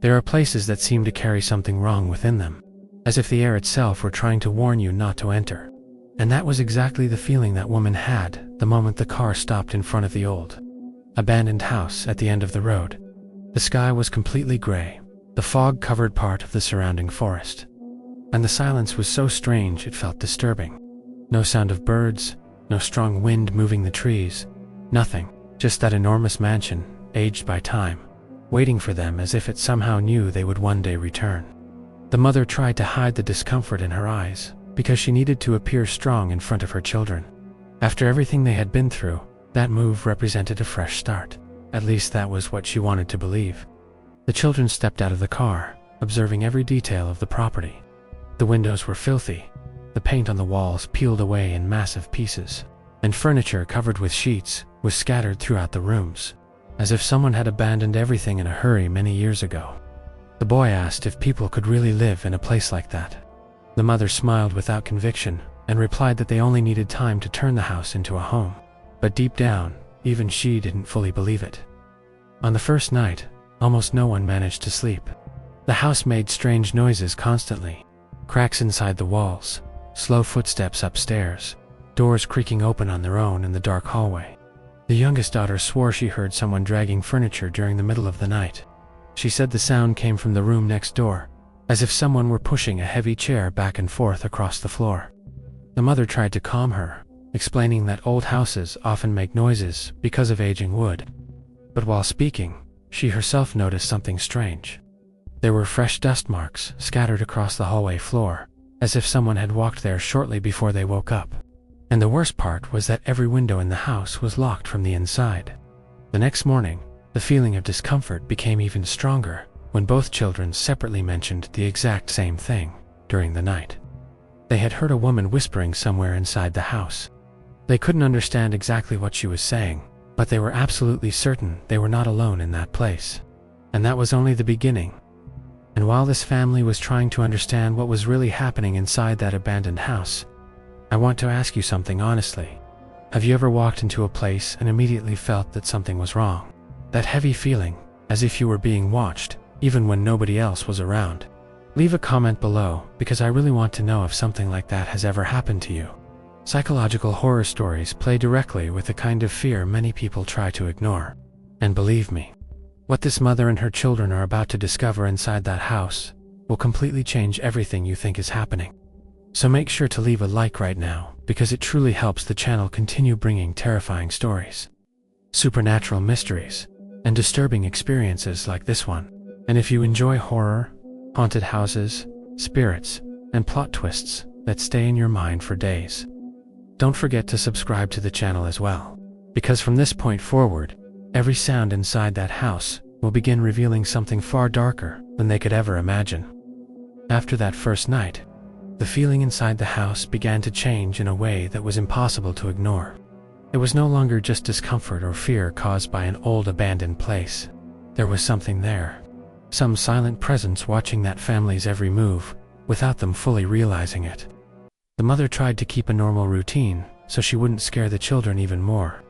There are places that seem to carry something wrong within them, as if the air itself were trying to warn you not to enter. And that was exactly the feeling that woman had the moment the car stopped in front of the old, abandoned house at the end of the road. The sky was completely gray. The fog covered part of the surrounding forest, and the silence was so strange it felt disturbing. No sound of birds, no strong wind moving the trees, nothing, just that enormous mansion, aged by time, waiting for them as if it somehow knew they would one day return. The mother tried to hide the discomfort in her eyes because she needed to appear strong in front of her children. After everything they had been through, that move represented a fresh start. At least that was what she wanted to believe. The children stepped out of the car, observing every detail of the property. The windows were filthy, the paint on the walls peeled away in massive pieces, and furniture covered with sheets was scattered throughout the rooms, as if someone had abandoned everything in a hurry many years ago. The boy asked if people could really live in a place like that. The mother smiled without conviction and replied that they only needed time to turn the house into a home. But deep down, even she didn't fully believe it. On the first night, almost no one managed to sleep. The house made strange noises constantly. Cracks inside the walls, slow footsteps upstairs, doors creaking open on their own in the dark hallway. The youngest daughter swore she heard someone dragging furniture during the middle of the night. She said the sound came from the room next door, as if someone were pushing a heavy chair back and forth across the floor. The mother tried to calm her, explaining that old houses often make noises because of aging wood. But while speaking, she herself noticed something strange. There were fresh dust marks scattered across the hallway floor, as if someone had walked there shortly before they woke up. And the worst part was that every window in the house was locked from the inside. The next morning, the feeling of discomfort became even stronger when both children separately mentioned the exact same thing during the night. They had heard a woman whispering somewhere inside the house. They couldn't understand exactly what she was saying, but they were absolutely certain they were not alone in that place. And that was only the beginning. And while this family was trying to understand what was really happening inside that abandoned house, I want to ask you something honestly. Have you ever walked into a place and immediately felt that something was wrong? That heavy feeling, as if you were being watched, even when nobody else was around? Leave a comment below, because I really want to know if something like that has ever happened to you. Psychological horror stories play directly with the kind of fear many people try to ignore. And believe me, what this mother and her children are about to discover inside that house will completely change everything you think is happening. So make sure to leave a like right now, because it truly helps the channel continue bringing terrifying stories, supernatural mysteries, and disturbing experiences like this one. And if you enjoy horror, haunted houses, spirits, and plot twists that stay in your mind for days, don't forget to subscribe to the channel as well, because from this point forward, every sound inside that house will begin revealing something far darker than they could ever imagine. After that first night, the feeling inside the house began to change in a way that was impossible to ignore. It was no longer just discomfort or fear caused by an old abandoned place. There was something there, some silent presence watching that family's every move without them fully realizing it. The mother tried to keep a normal routine so she wouldn't scare the children even more.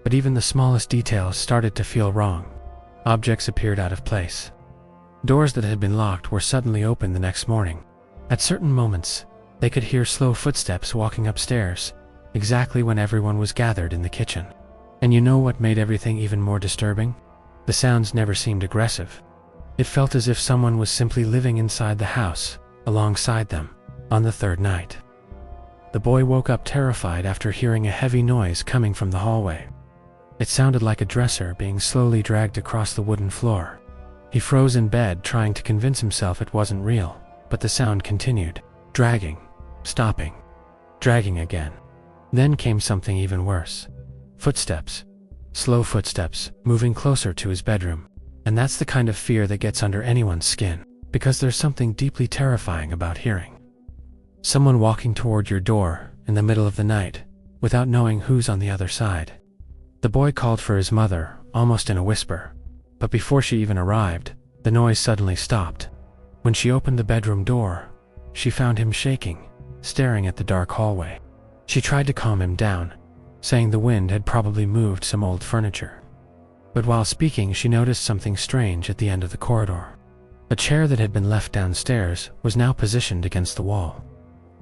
But even the smallest details started to feel wrong. Objects appeared out of place. Doors that had been locked were suddenly open the next morning. At certain moments, they could hear slow footsteps walking upstairs, exactly when everyone was gathered in the kitchen. And you know what made everything even more disturbing? The sounds never seemed aggressive. It felt as if someone was simply living inside the house, alongside them, on the third night. The boy woke up terrified after hearing a heavy noise coming from the hallway. It sounded like a dresser being slowly dragged across the wooden floor. He froze in bed trying to convince himself it wasn't real, but the sound continued, dragging, stopping, dragging again. Then came something even worse. Footsteps. Slow footsteps, moving closer to his bedroom. And that's the kind of fear that gets under anyone's skin, because there's something deeply terrifying about hearing someone walking toward your door in the middle of the night, without knowing who's on the other side. The boy called for his mother, almost in a whisper. But before she even arrived, the noise suddenly stopped. When she opened the bedroom door, she found him shaking, staring at the dark hallway. She tried to calm him down, saying the wind had probably moved some old furniture. But while speaking, she noticed something strange at the end of the corridor. A chair that had been left downstairs was now positioned against the wall,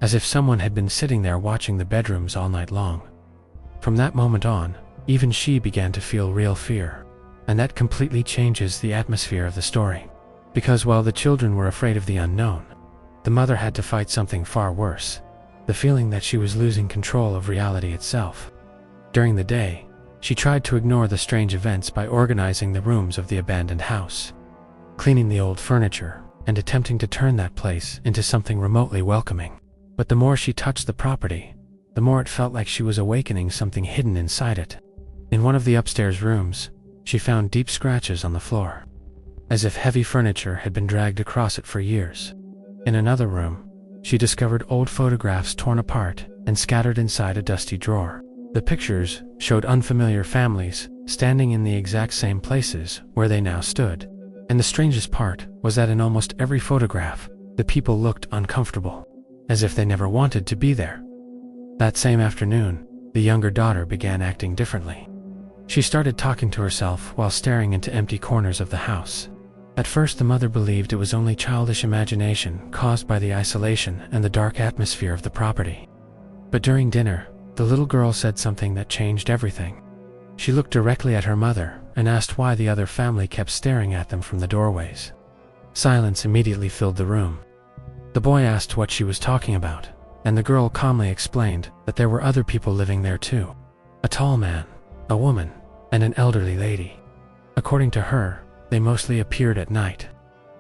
as if someone had been sitting there watching the bedrooms all night long. From that moment on, even she began to feel real fear, and that completely changes the atmosphere of the story. Because while the children were afraid of the unknown, the mother had to fight something far worse, the feeling that she was losing control of reality itself. During the day, she tried to ignore the strange events by organizing the rooms of the abandoned house, cleaning the old furniture, and attempting to turn that place into something remotely welcoming. But the more she touched the property, the more it felt like she was awakening something hidden inside it. In one of the upstairs rooms, she found deep scratches on the floor, as if heavy furniture had been dragged across it for years. In another room, she discovered old photographs torn apart and scattered inside a dusty drawer. The pictures showed unfamiliar families standing in the exact same places where they now stood. And the strangest part was that in almost every photograph, the people looked uncomfortable, as if they never wanted to be there. That same afternoon, the younger daughter began acting differently. She started talking to herself while staring into empty corners of the house. At first, the mother believed it was only childish imagination caused by the isolation and the dark atmosphere of the property. But during dinner, the little girl said something that changed everything. She looked directly at her mother and asked why the other family kept staring at them from the doorways. Silence immediately filled the room. The boy asked what she was talking about, and the girl calmly explained that there were other people living there too. A tall man, a woman, and an elderly lady. According to her, they mostly appeared at night,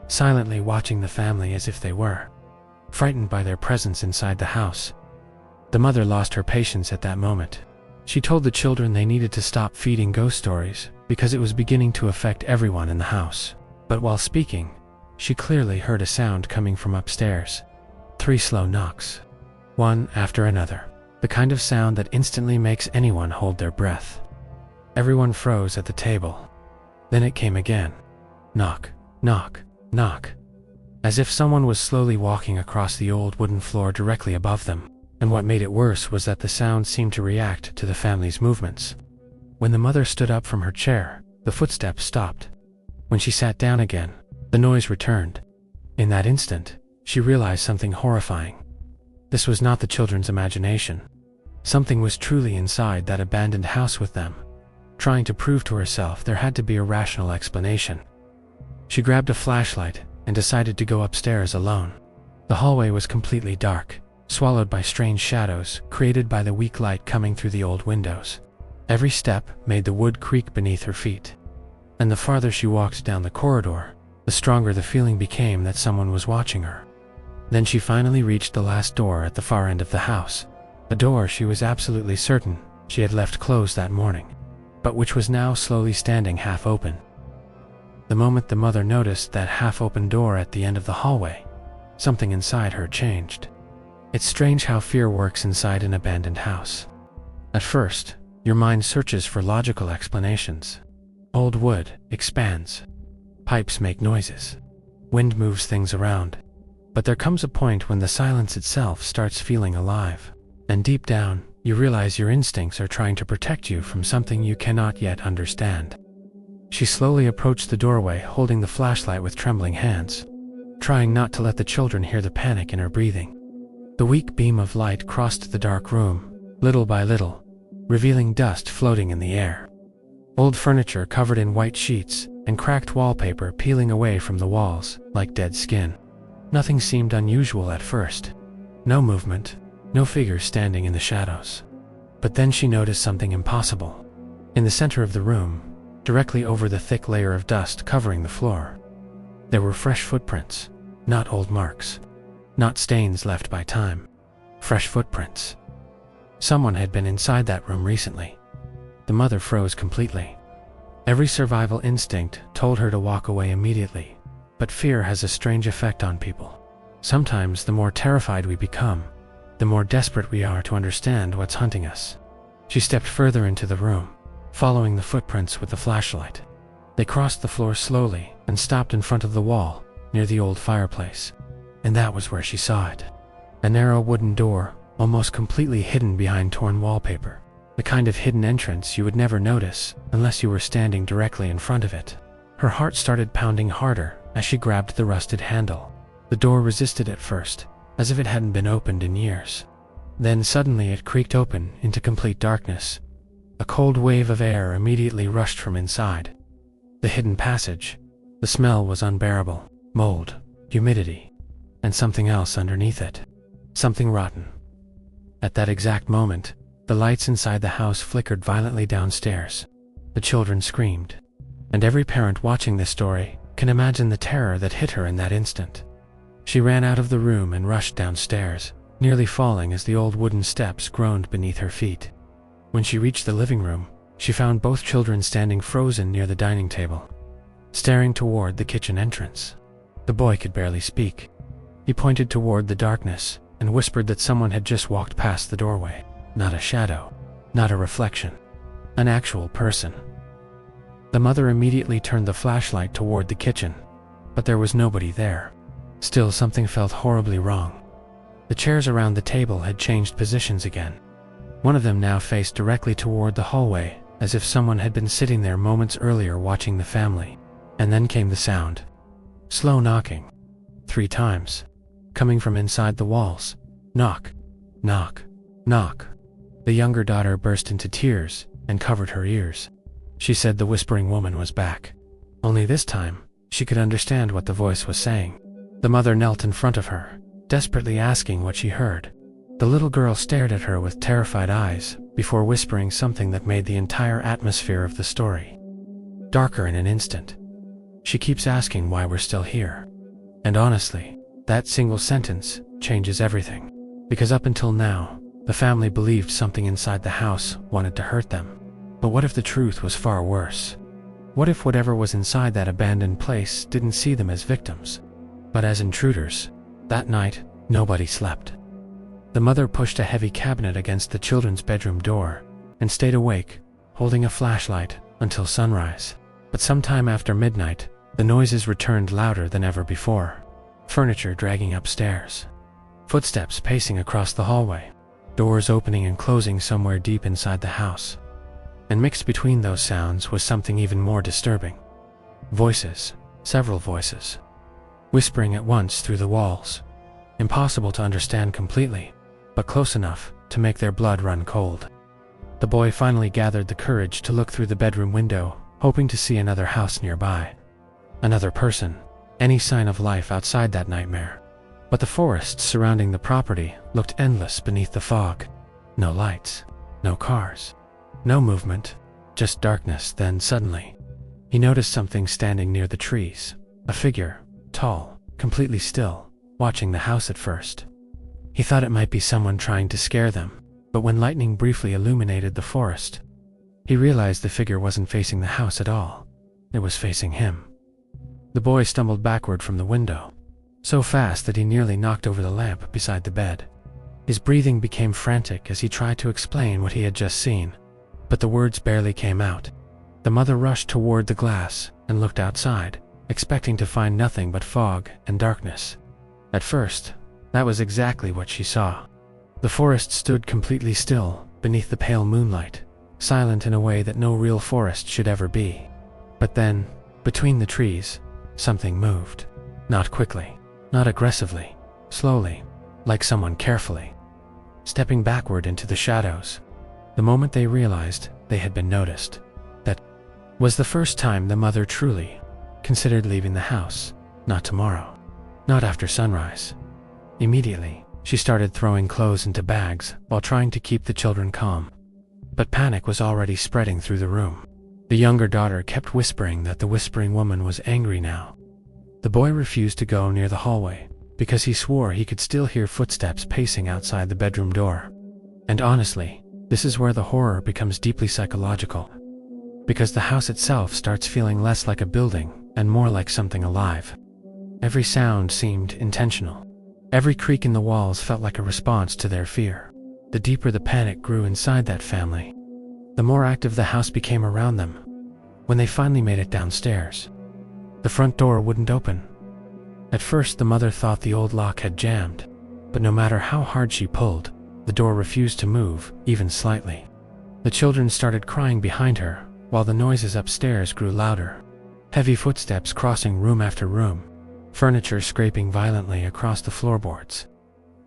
silently watching the family as if they were frightened by their presence inside the house. The mother lost her patience at that moment. She told the children they needed to stop feeding ghost stories because it was beginning to affect everyone in the house. But while speaking, she clearly heard a sound coming from upstairs. 3 slow knocks, one after another, the kind of sound that instantly makes anyone hold their breath. Everyone froze at the table. Then it came again. Knock, knock, knock. As if someone was slowly walking across the old wooden floor directly above them. And what made it worse was that the sound seemed to react to the family's movements. When the mother stood up from her chair, the footsteps stopped. When she sat down again, the noise returned. In that instant, she realized something horrifying. This was not the children's imagination. Something was truly inside that abandoned house with them, trying to prove to herself there had to be a rational explanation. She grabbed a flashlight and decided to go upstairs alone. The hallway was completely dark, swallowed by strange shadows created by the weak light coming through the old windows. Every step made the wood creak beneath her feet, and the farther she walked down the corridor, the stronger the feeling became that someone was watching her. Then she finally reached the last door at the far end of the house, a door she was absolutely certain she had left closed that morning, but which was now slowly standing half open. The moment the mother noticed that half-open door at the end of the hallway, something inside her changed. It's strange how fear works inside an abandoned house. At first, your mind searches for logical explanations. Old wood expands. Pipes make noises. Wind moves things around. But there comes a point when the silence itself starts feeling alive. And deep down, you realize your instincts are trying to protect you from something you cannot yet understand. She slowly approached the doorway, holding the flashlight with trembling hands, trying not to let the children hear the panic in her breathing. The weak beam of light crossed the dark room, little by little, revealing dust floating in the air. Old furniture covered in white sheets and cracked wallpaper peeling away from the walls like dead skin. Nothing seemed unusual at first. No movement, no figures standing in the shadows. But then she noticed something impossible. In the center of the room, directly over the thick layer of dust covering the floor, there were fresh footprints, not old marks. Not stains left by time. Fresh footprints. Someone had been inside that room recently. The mother froze completely. Every survival instinct told her to walk away immediately, but fear has a strange effect on people. Sometimes the more terrified we become, the more desperate we are to understand what's hunting us. She stepped further into the room, following the footprints with the flashlight. They crossed the floor slowly and stopped in front of the wall, near the old fireplace. And that was where she saw it. A narrow wooden door, almost completely hidden behind torn wallpaper. The kind of hidden entrance you would never notice unless you were standing directly in front of it. Her heart started pounding harder as she grabbed the rusted handle. The door resisted at first, as if it hadn't been opened in years. Then suddenly it creaked open into complete darkness. A cold wave of air immediately rushed from inside. The hidden passage. The smell was unbearable. Mold, humidity, and something else underneath it. Something rotten. At that exact moment, the lights inside the house flickered violently downstairs. The children screamed. And every parent watching this story can imagine the terror that hit her in that instant. She ran out of the room and rushed downstairs, nearly falling as the old wooden steps groaned beneath her feet. When she reached the living room, she found both children standing frozen near the dining table, staring toward the kitchen entrance. The boy could barely speak. He pointed toward the darkness and whispered that someone had just walked past the doorway. Not a shadow, not a reflection, an actual person. The mother immediately turned the flashlight toward the kitchen, but there was nobody there. Still, something felt horribly wrong. The chairs around the table had changed positions again. One of them now faced directly toward the hallway, as if someone had been sitting there moments earlier watching the family. And then came the sound. Slow knocking. 3 times. Coming from inside the walls. Knock. Knock. Knock. The younger daughter burst into tears and covered her ears. She said the whispering woman was back. Only this time, she could understand what the voice was saying. The mother knelt in front of her, desperately asking what she heard. The little girl stared at her with terrified eyes before whispering something that made the entire atmosphere of the story darker in an instant. She keeps asking why we're still here. And honestly, that single sentence changes everything. Because up until now, the family believed something inside the house wanted to hurt them. But what if the truth was far worse? What if whatever was inside that abandoned place didn't see them as victims, but as intruders? That night, nobody slept. The mother pushed a heavy cabinet against the children's bedroom door and stayed awake, holding a flashlight until sunrise. But sometime after midnight, the noises returned louder than ever before. Furniture dragging upstairs. Footsteps pacing across the hallway. Doors opening and closing somewhere deep inside the house. And mixed between those sounds was something even more disturbing. Voices. Several voices. Whispering at once through the walls. Impossible to understand completely, but close enough to make their blood run cold. The boy finally gathered the courage to look through the bedroom window, hoping to see another house nearby. Another person, any sign of life outside that nightmare. But the forests surrounding the property looked endless beneath the fog. No lights, no cars, no movement, just darkness. Then suddenly, he noticed something standing near the trees. A figure, tall, completely still, watching the house at first. He thought it might be someone trying to scare them, but when lightning briefly illuminated the forest, he realized the figure wasn't facing the house at all. It was facing him. The boy stumbled backward from the window, so fast that he nearly knocked over the lamp beside the bed. His breathing became frantic as he tried to explain what he had just seen, but the words barely came out. The mother rushed toward the glass and looked outside, expecting to find nothing but fog and darkness. At first, that was exactly what she saw. The forest stood completely still beneath the pale moonlight, silent in a way that no real forest should ever be. But then, between the trees, something moved. Not quickly, not aggressively, slowly, like someone carefully stepping backward into the shadows. The moment they realized they had been noticed, that was the first time the mother truly considered leaving the house. Not tomorrow, not after sunrise. Immediately, she started throwing clothes into bags while trying to keep the children calm. But panic was already spreading through the room. The younger daughter kept whispering that the whispering woman was angry now. The boy refused to go near the hallway because he swore he could still hear footsteps pacing outside the bedroom door. And honestly, this is where the horror becomes deeply psychological. Because the house itself starts feeling less like a building and more like something alive. Every sound seemed intentional. Every creak in the walls felt like a response to their fear. The deeper the panic grew inside that family, the more active the house became around them. When they finally made it downstairs, the front door wouldn't open. At first, the mother thought the old lock had jammed, but no matter how hard she pulled, the door refused to move, even slightly. The children started crying behind her, while the noises upstairs grew louder. Heavy footsteps crossing room after room, furniture scraping violently across the floorboards.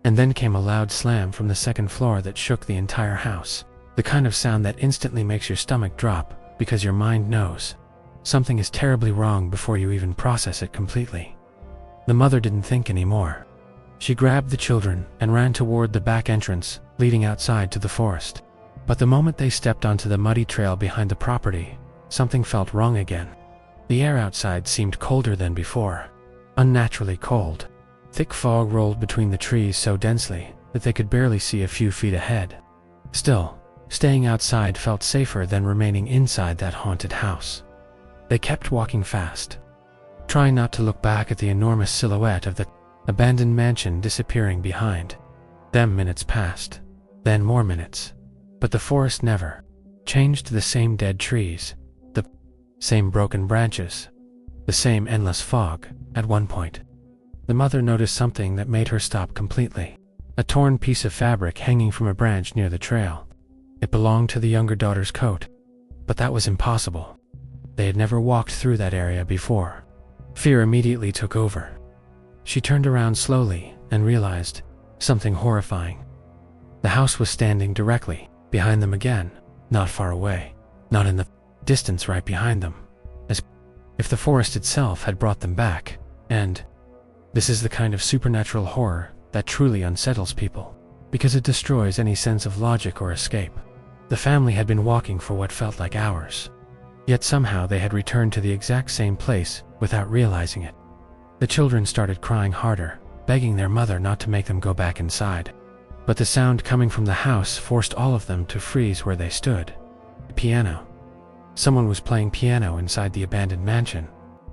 And then came a loud slam from the second floor that shook the entire house. The kind of sound that instantly makes your stomach drop because your mind knows something is terribly wrong before you even process it completely. The mother didn't think anymore. She grabbed the children and ran toward the back entrance leading outside to the forest. But the moment they stepped onto the muddy trail behind the property, something felt wrong again. The air outside seemed colder than before, unnaturally cold. Thick fog rolled between the trees so densely that they could barely see a few feet ahead. Still, staying outside felt safer than remaining inside that haunted house. They kept walking fast, trying not to look back at the enormous silhouette of the abandoned mansion disappearing behind them. Minutes passed, then more minutes, but the forest never changed. The same dead trees, the same broken branches, the same endless fog. At one point, the mother noticed something that made her stop completely. A torn piece of fabric hanging from a branch near the trail. It belonged to the younger daughter's coat, but that was impossible. They had never walked through that area before. Fear immediately took over. She turned around slowly and realized something horrifying. The house was standing directly behind them again, not far away, not in the distance right behind them, as if the forest itself had brought them back. And this is the kind of supernatural horror that truly unsettles people, because it destroys any sense of logic or escape. The family had been walking for what felt like hours, yet somehow they had returned to the exact same place without realizing it. The children started crying harder, begging their mother not to make them go back inside. But the sound coming from the house forced all of them to freeze where they stood. The piano. Someone was playing piano inside the abandoned mansion.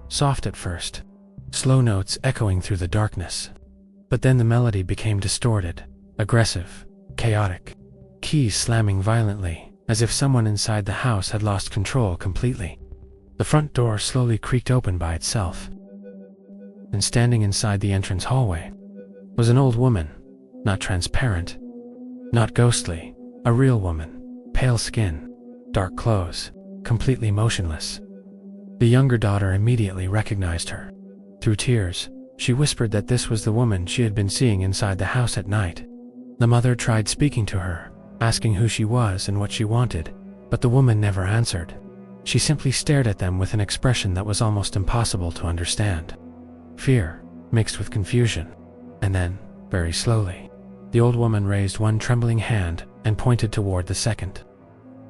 Soft at first, slow notes echoing through the darkness. But then the melody became distorted, aggressive, chaotic. Keys slamming violently, as if someone inside the house had lost control completely. The front door slowly creaked open by itself. And standing inside the entrance hallway was an old woman, not transparent, not ghostly, a real woman, pale skin, dark clothes, completely motionless. The younger daughter immediately recognized her. Through tears, she whispered that this was the woman she had been seeing inside the house at night. The mother tried speaking to her, asking who she was and what she wanted, but the woman never answered. She simply stared at them with an expression that was almost impossible to understand. Fear, mixed with confusion. And then, very slowly, the old woman raised one trembling hand and pointed toward the second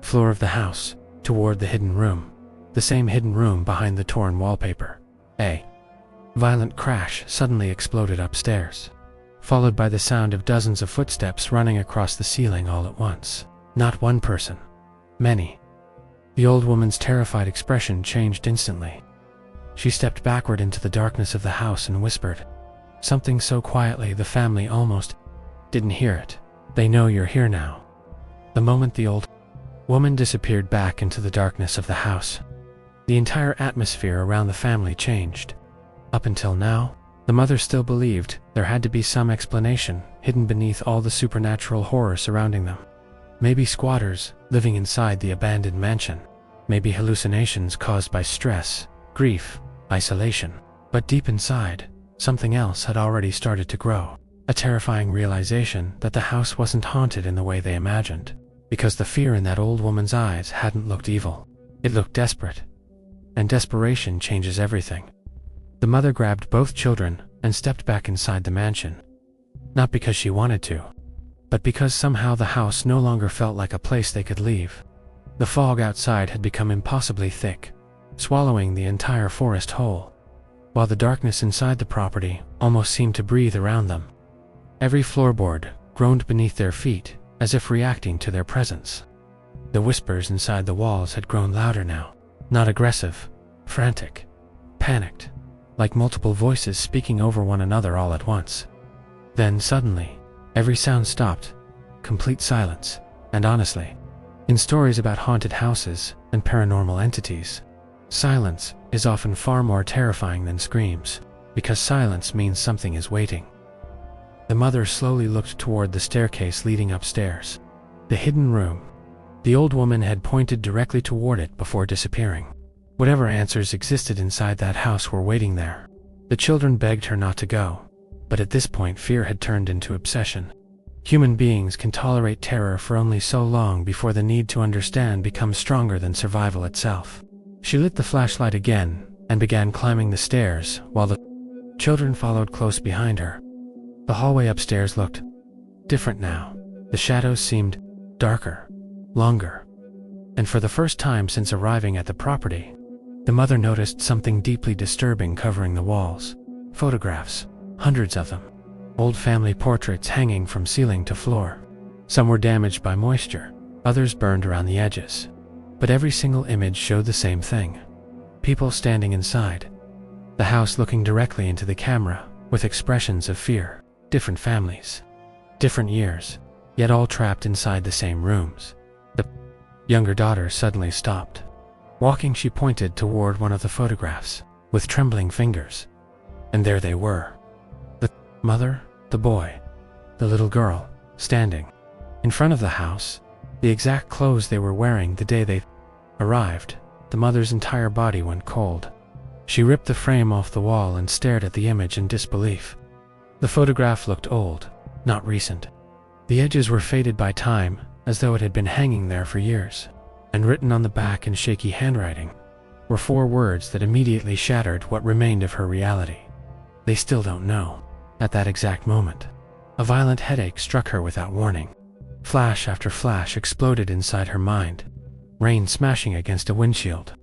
floor of the house, toward the hidden room. The same hidden room behind the torn wallpaper. A violent crash suddenly exploded upstairs, followed by the sound of dozens of footsteps running across the ceiling all at once. Not one person, many. The old woman's terrified expression changed instantly. She stepped backward into the darkness of the house and whispered something so quietly the family almost didn't hear it. "They know you're here now." The moment the old woman disappeared back into the darkness of the house, the entire atmosphere around the family changed. Up until now, the mother still believed there had to be some explanation hidden beneath all the supernatural horror surrounding them. Maybe squatters living inside the abandoned mansion. Maybe hallucinations caused by stress, grief, isolation. But deep inside, something else had already started to grow. A terrifying realization that the house wasn't haunted in the way they imagined. Because the fear in that old woman's eyes hadn't looked evil. It looked desperate. And desperation changes everything. The mother grabbed both children and stepped back inside the mansion. Not because she wanted to, but because somehow the house no longer felt like a place they could leave. The fog outside had become impossibly thick, swallowing the entire forest whole, while the darkness inside the property almost seemed to breathe around them. Every floorboard groaned beneath their feet, as if reacting to their presence. The whispers inside the walls had grown louder now, not aggressive, frantic, panicked, like multiple voices speaking over one another all at once. Then suddenly, every sound stopped, complete silence, and honestly, in stories about haunted houses and paranormal entities, silence is often far more terrifying than screams, because silence means something is waiting. The mother slowly looked toward the staircase leading upstairs. The hidden room. The old woman had pointed directly toward it before disappearing. Whatever answers existed inside that house were waiting there. The children begged her not to go, but at this point fear had turned into obsession. Human beings can tolerate terror for only so long before the need to understand becomes stronger than survival itself. She lit the flashlight again and began climbing the stairs while the children followed close behind her. The hallway upstairs looked different now. The shadows seemed darker, longer, and for the first time since arriving at the property, the mother noticed something deeply disturbing covering the walls. Photographs, hundreds of them. Old family portraits hanging from ceiling to floor. Some were damaged by moisture, others burned around the edges. But every single image showed the same thing. People standing inside. The house looking directly into the camera, with expressions of fear. Different families. Different years, yet all trapped inside the same rooms. The younger daughter suddenly stopped. Walking, she pointed toward one of the photographs, with trembling fingers. And there they were. The mother, the boy, the little girl, standing in front of the house, the exact clothes they were wearing the day they arrived. The mother's entire body went cold. She ripped the frame off the wall and stared at the image in disbelief. The photograph looked old, not recent. The edges were faded by time, as though it had been hanging there for years, and written on the back in shaky handwriting were 4 words that immediately shattered what remained of her reality. They still don't know. At that exact moment, a violent headache struck her without warning. Flash after flash exploded inside her mind. Rain smashing against a windshield.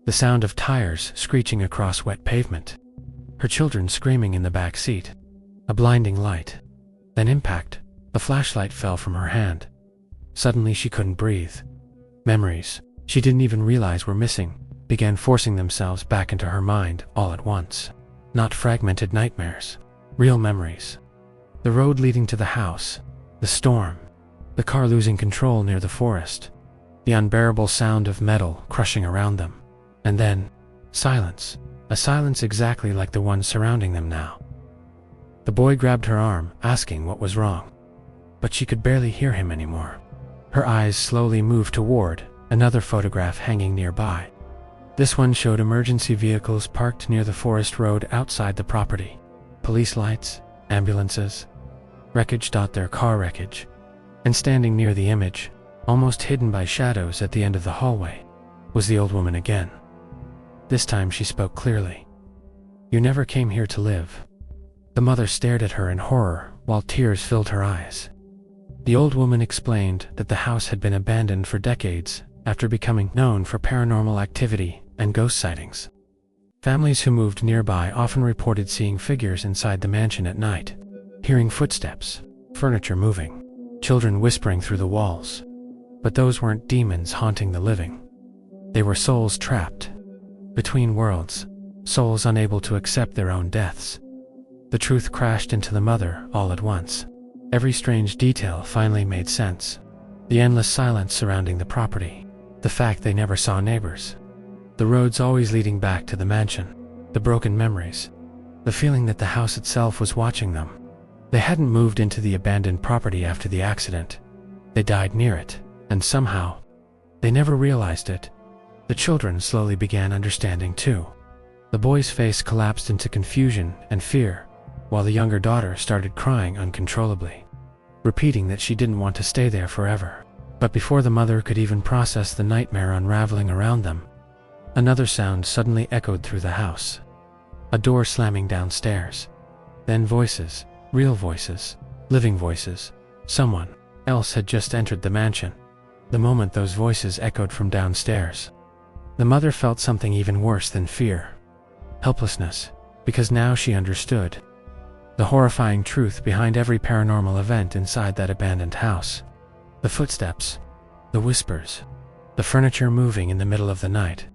The sound of tires screeching across wet pavement. Her children screaming in the back seat. A blinding light. Then impact. The flashlight fell from her hand. Suddenly she couldn't breathe. Memories she didn't even realize were missing began forcing themselves back into her mind all at once. Not fragmented nightmares. Real memories. The road leading to the house. The storm. The car losing control near the forest. The unbearable sound of metal crushing around them. And then, silence. A silence exactly like the one surrounding them now. The boy grabbed her arm, asking what was wrong. But she could barely hear him anymore. Her eyes slowly moved toward another photograph hanging nearby. This one showed emergency vehicles parked near the forest road outside the property. Police lights, ambulances, wreckage. Their car wreckage. And standing near the image, almost hidden by shadows at the end of the hallway, was the old woman again. This time she spoke clearly. "You never came here to live." The mother stared at her in horror while tears filled her eyes. The old woman explained that the house had been abandoned for decades after becoming known for paranormal activity and ghost sightings. Families who moved nearby often reported seeing figures inside the mansion at night, hearing footsteps, furniture moving, children whispering through the walls. But those weren't demons haunting the living. They were souls trapped between worlds, souls unable to accept their own deaths. The truth crashed into the mother all at once. Every strange detail finally made sense. The endless silence surrounding the property, the fact they never saw neighbors, the roads always leading back to the mansion, the broken memories, the feeling that the house itself was watching them. They hadn't moved into the abandoned property after the accident. They died near it, and somehow, they never realized it. The children slowly began understanding too. The boy's face collapsed into confusion and fear, while the younger daughter started crying uncontrollably, repeating that she didn't want to stay there forever. But before the mother could even process the nightmare unraveling around them, another sound suddenly echoed through the house. A door slamming downstairs. Then voices, real voices, living voices. Someone else had just entered the mansion. The moment those voices echoed from downstairs, the mother felt something even worse than fear. Helplessness, because now she understood the horrifying truth behind every paranormal event inside that abandoned house. The footsteps, the whispers, the furniture moving in the middle of the night.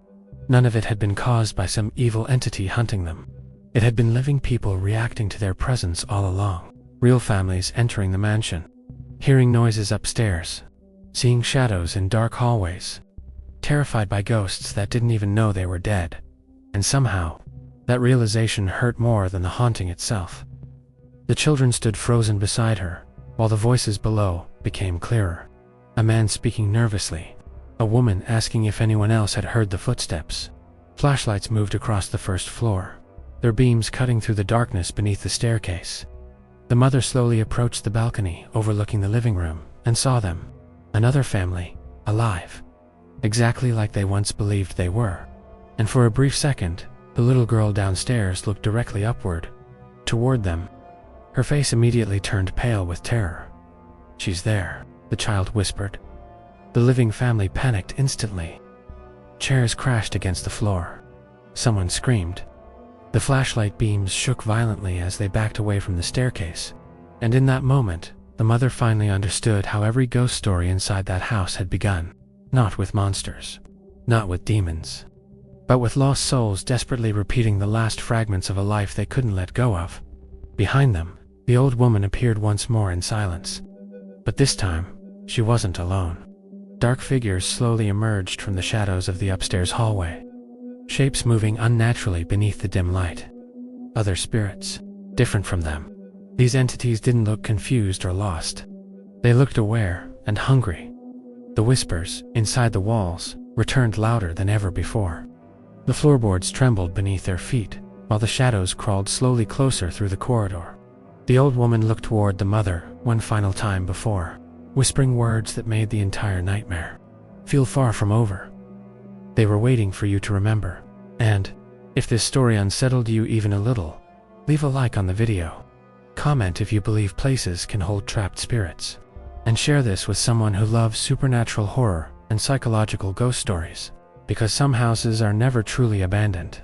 None of it had been caused by some evil entity hunting them. It had been living people reacting to their presence all along. Real families entering the mansion, hearing noises upstairs, seeing shadows in dark hallways, terrified by ghosts that didn't even know they were dead. And somehow, that realization hurt more than the haunting itself. The children stood frozen beside her, while the voices below became clearer. A man speaking nervously, a woman asking if anyone else had heard the footsteps, Flashlights moved across the first floor, their beams cutting through the darkness beneath the staircase. The mother slowly approached the balcony overlooking the living room and saw them. Another family, alive, exactly like they once believed they were. And for a brief second, the little girl downstairs looked directly upward, toward them. Her face immediately turned pale with terror. "She's there," the child whispered. The living family panicked instantly. Chairs crashed against the floor. Someone screamed. The flashlight beams shook violently as they backed away from the staircase. And in that moment, the mother finally understood how every ghost story inside that house had begun. Not with monsters, not with demons, but with lost souls desperately repeating the last fragments of a life they couldn't let go of. Behind them, the old woman appeared once more in silence. But this time, she wasn't alone. Dark figures slowly emerged from the shadows of the upstairs hallway, shapes moving unnaturally beneath the dim light. Other spirits, different from them. These entities didn't look confused or lost. They looked aware and hungry. The whispers, inside the walls, returned louder than ever before. The floorboards trembled beneath their feet, while the shadows crawled slowly closer through the corridor. The old woman looked toward the mother one final time before, whispering words that made the entire nightmare feel far from over. They were waiting for you to remember. And, if this story unsettled you even a little, leave a like on the video. Comment if you believe places can hold trapped spirits. And share this with someone who loves supernatural horror and psychological ghost stories, because some houses are never truly abandoned.